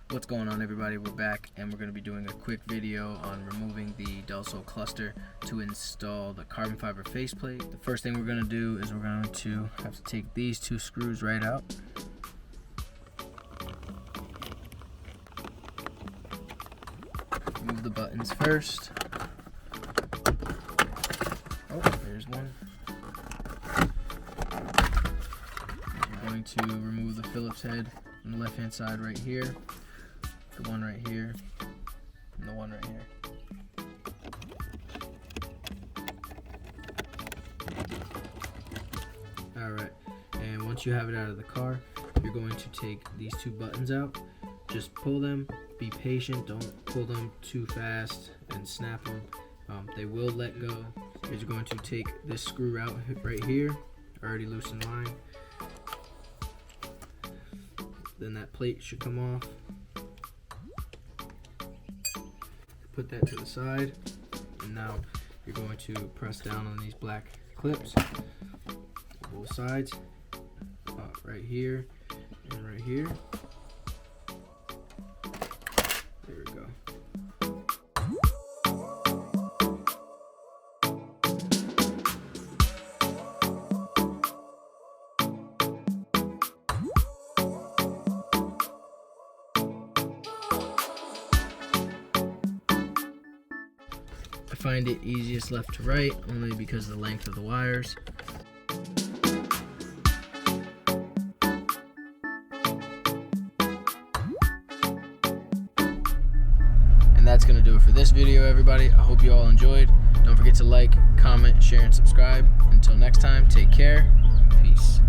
What's going on, everybody? We're back and we're going to be doing a quick video on removing the Bezel cluster to install the carbon fiber faceplate. The first thing we're going to do is we're going to have to take these two screws right out. Remove the buttons first. Oh, there's one. We're going to remove the Phillips head on the left hand side right here. The one right here, and the one right here. Alright, and once you have it out of the car, you're going to take these two buttons out. Just pull them, be patient, don't pull them too fast and snap them. They will let go. You're going to take this screw out right here, already loose in line. Then that plate should come off. Put that to the side, and now you're going to press down on these black clips, both sides, right here and right here. There we go. I find it easiest left to right only because of the length of the wires. And that's going to do it for this video, everybody. I hope you all enjoyed. Don't forget to like, comment, share, and subscribe. Until next time, take care. Peace.